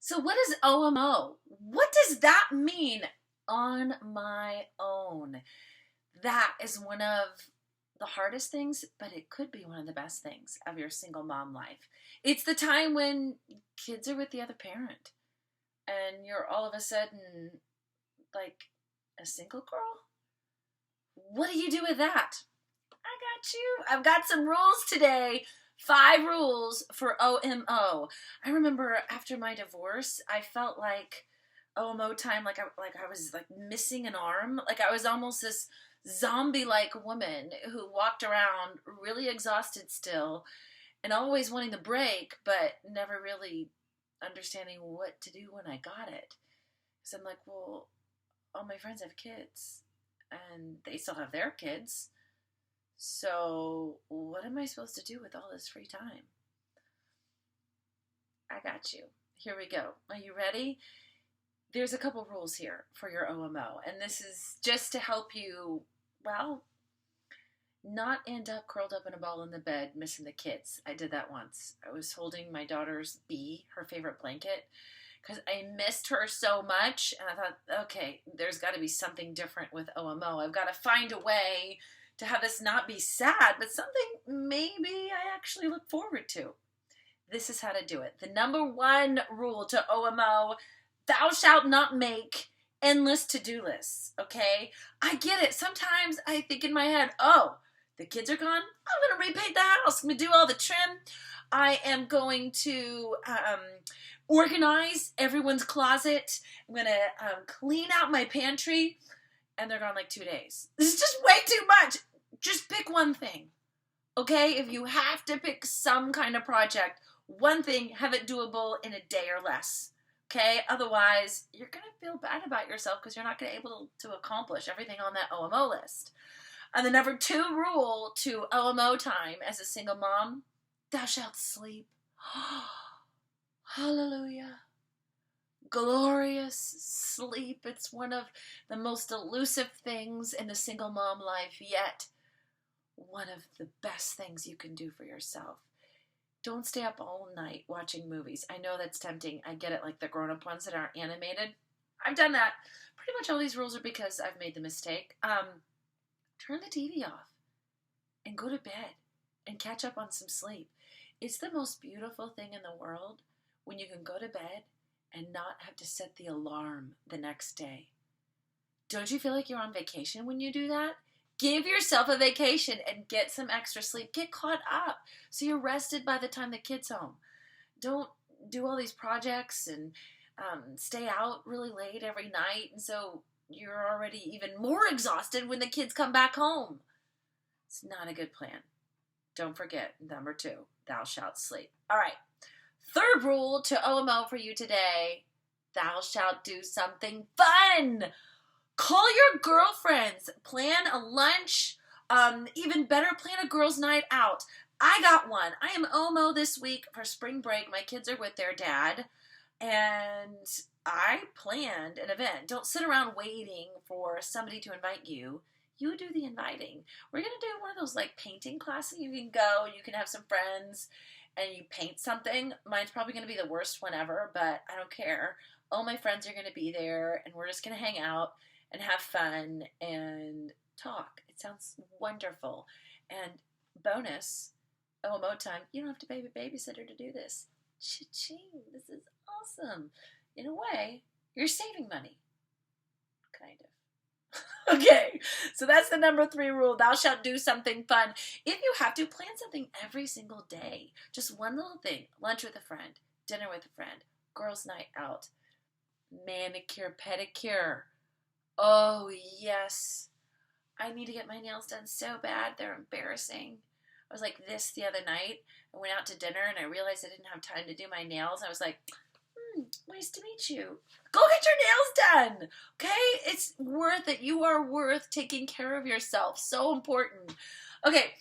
So what is OMO? What does that mean? On my own. That is one of the hardest things, but it could be one of the best things of your single mom life. It's the time when kids are with the other parent and you're all of a sudden like a single girl. What do you do with that? I got you. I've got some rules today. 5 rules for OMO. I remember after my divorce, I felt like OMO time, like I was like missing an arm. Like I was almost this zombie-like woman who walked around really exhausted still and always wanting the break, but never really understanding what to do when I got it. Because I'm like, well, all my friends have kids and they still have their kids. So what am I supposed to do with all this free time? I got you. Here we go. Are you ready? There's a couple rules here for your OMO, and this is just to help you, well, not end up curled up in a ball in the bed missing the kids. I did that once. I was holding my daughter's Bee, her favorite blanket, because I missed her so much, and I thought, okay, there's got to be something different with OMO. I've got to find a way to have this not be sad, but something maybe I actually look forward to. This is how to do it. The number 1 rule to OMO: thou shalt not make endless to-do lists, okay? I get it. Sometimes I think in my head, oh, the kids are gone. I'm going to repaint the house. I'm going to do all the trim. I am going to organize everyone's closet. I'm going to clean out my pantry. And they're gone like 2 days. This is just way too much. Just pick one thing, okay? If you have to pick some kind of project, one thing, have it doable in a day or less, okay? Otherwise, you're going to feel bad about yourself because you're not going to be able to accomplish everything on that OMO list. And the number 2 rule to OMO time as a single mom: thou shalt sleep. Hallelujah. Glorious sleep. It's one of the most elusive things in the single mom life, yet one of the best things you can do for yourself. Don't stay up all night watching movies. I know that's tempting. I get it, like the grown-up ones that aren't animated. I've done that. Pretty much all these rules are because I've made the mistake. Turn the TV off and go to bed and catch up on some sleep. It's the most beautiful thing in the world when you can go to bed and not have to set the alarm the next day. Don't you feel like you're on vacation when you do that? Give yourself a vacation and get some extra sleep. Get caught up so you're rested by the time the kid's home. Don't do all these projects and stay out really late every night, and so you're already even more exhausted when the kids come back home. It's not a good plan. Don't forget, number 2, thou shalt sleep. All right. 3rd rule to OMO for you today: thou shalt do something fun. Call your girlfriends. Plan a lunch. Even better, plan a girls' night out. I got one. I am OMO this week for spring break. My kids are with their dad, and I planned an event. Don't sit around waiting for somebody to invite you. You do the inviting. We're going to do one of those like painting classes. You can go, you can have some friends, and you paint something. Mine's probably going to be the worst one ever, but I don't care. All my friends are going to be there, and we're just going to hang out and have fun and talk. It sounds wonderful. And bonus, OMO time, you don't have to pay a babysitter to do this. Cha-ching, this is awesome. In a way, you're saving money. Kind of. Okay, so that's the number 3 rule. Thou shalt do something fun. If you have to, plan something every single day. Just one little thing. Lunch with a friend, dinner with a friend, girls' night out, manicure, pedicure. Oh, yes. I need to get my nails done so bad. They're embarrassing. I was like this the other night. I went out to dinner and I realized I didn't have time to do my nails. I was like, nice to meet you. Go get your nails done. Okay? It's worth it. You are worth taking care of yourself. So important. Okay.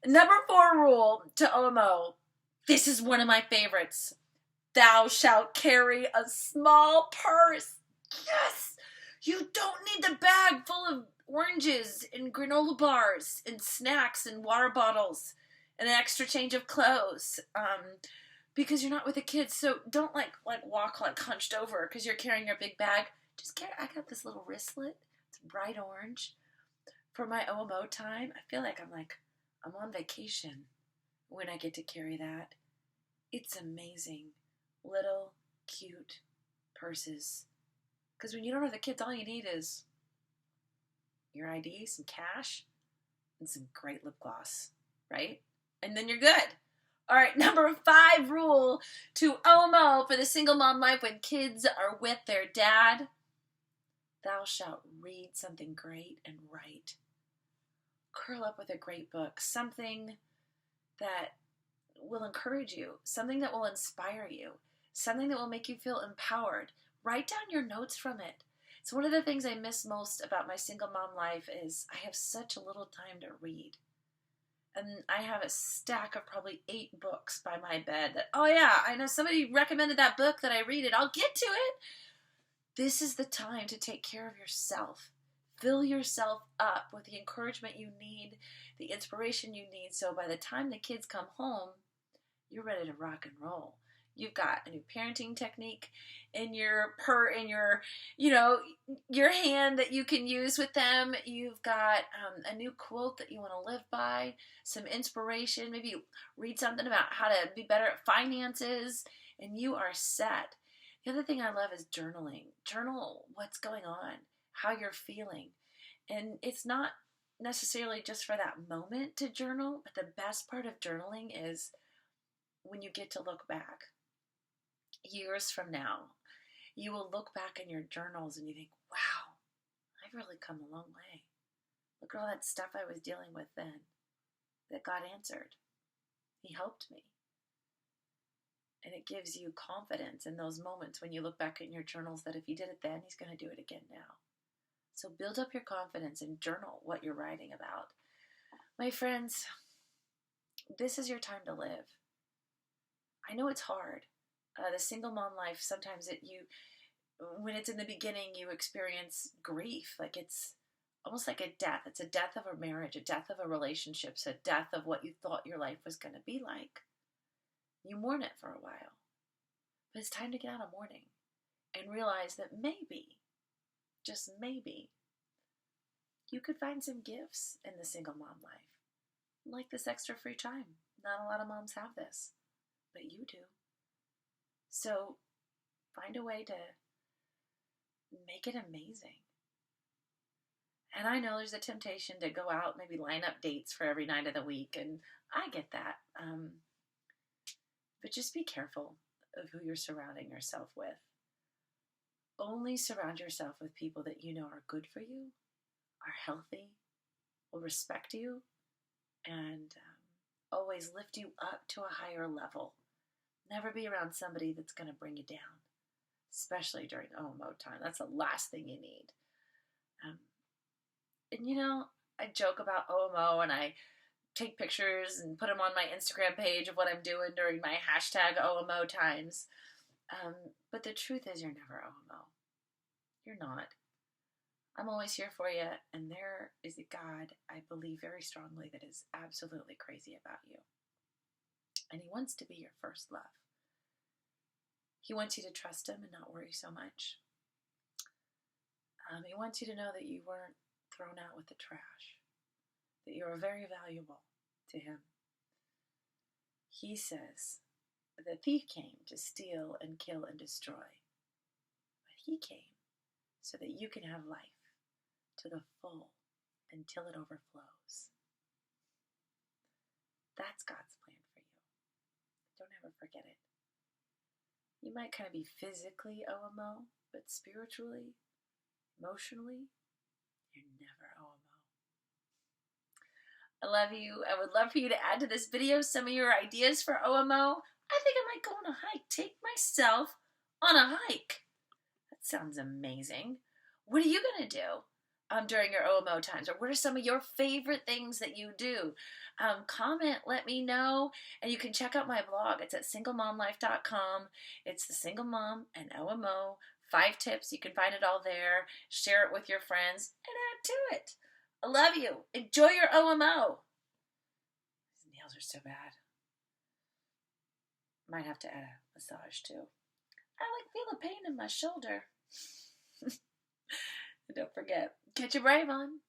Number 4 rule to OMO. This is one of my favorites. Thou shalt carry a small purse. Yes. You don't need the bag full of oranges and granola bars and snacks and water bottles and an extra change of clothes. because you're not with the kids. So don't like walk like hunched over because you're carrying your big bag. Just carry. I got this little wristlet. It's bright orange for my OMO time. I feel like I'm on vacation when I get to carry that. It's amazing. Little cute purses. Because when you don't have the kids, all you need is your ID, some cash, and some great lip gloss, right? And then you're good. All right, number 5 rule to OMO for the single mom life when kids are with their dad. Thou shalt read something great and write. Curl up with a great book, something that will encourage you, something that will inspire you, something that will make you feel empowered. Write down your notes from it. So one of the things I miss most about my single mom life is I have such a little time to read. And I have a stack of probably 8 books by my bed that, oh yeah, I know somebody recommended that book that I read it. I'll get to it. This is the time to take care of yourself. Fill yourself up with the encouragement you need, the inspiration you need. So by the time the kids come home, you're ready to rock and roll. You've got a new parenting technique in your your hand that you can use with them. You've got a new quote that you want to live by, some inspiration. Maybe read something about how to be better at finances, and you are set. The other thing I love is journaling. Journal what's going on, how you're feeling. And it's not necessarily just for that moment to journal, but the best part of journaling is when you get to look back. Years from now, you will look back in your journals and you think, wow, I've really come a long way. Look at all that stuff I was dealing with then that God answered. He helped me. And it gives you confidence in those moments when you look back in your journals that if he did it then, he's going to do it again now. So build up your confidence and journal what you're writing about. My friends, this is your time to live. I know it's hard. The single mom life, sometimes when it's in the beginning, you experience grief. Like it's almost like a death. It's a death of a marriage, a death of a relationship, a death of what you thought your life was going to be like. You mourn it for a while. But it's time to get out of mourning and realize that maybe, just maybe, you could find some gifts in the single mom life. Like this extra free time. Not a lot of moms have this, but you do. So find a way to make it amazing. And I know there's a temptation to go out, maybe line up dates for every night of the week, and I get that. But just be careful of who you're surrounding yourself with. Only surround yourself with people that you know are good for you, are healthy, will respect you, and always lift you up to a higher level. Never be around somebody that's going to bring you down, especially during OMO time. That's the last thing you need. And I joke about OMO and I take pictures and put them on my Instagram page of what I'm doing during my hashtag OMO times. But the truth is you're never OMO. You're not. I'm always here for you, and there is a God I believe very strongly that is absolutely crazy about you. And he wants to be your first love. He wants you to trust him and not worry so much. He wants you to know that you weren't thrown out with the trash, that you are very valuable to him. He says the thief came to steal and kill and destroy, but he came so that you can have life to the full until it overflows. That's God's plan for you. Don't ever forget it. You might kind of be physically OMO, but spiritually, emotionally, you're never OMO. I love you. I would love for you to add to this video some of your ideas for OMO. I think I might go on a hike. Take myself on a hike. That sounds amazing. What are you going to do during your OMO times? Or what are some of your favorite things that you do? Comment, let me know. And you can check out my blog. It's at singlemomlife.com. It's the Single Mom and OMO. 5 tips. You can find it all there. Share it with your friends and add to it. I love you. Enjoy your OMO. These nails are so bad. Might have to add a massage too. I feel a pain in my shoulder. Don't forget, get your brave on.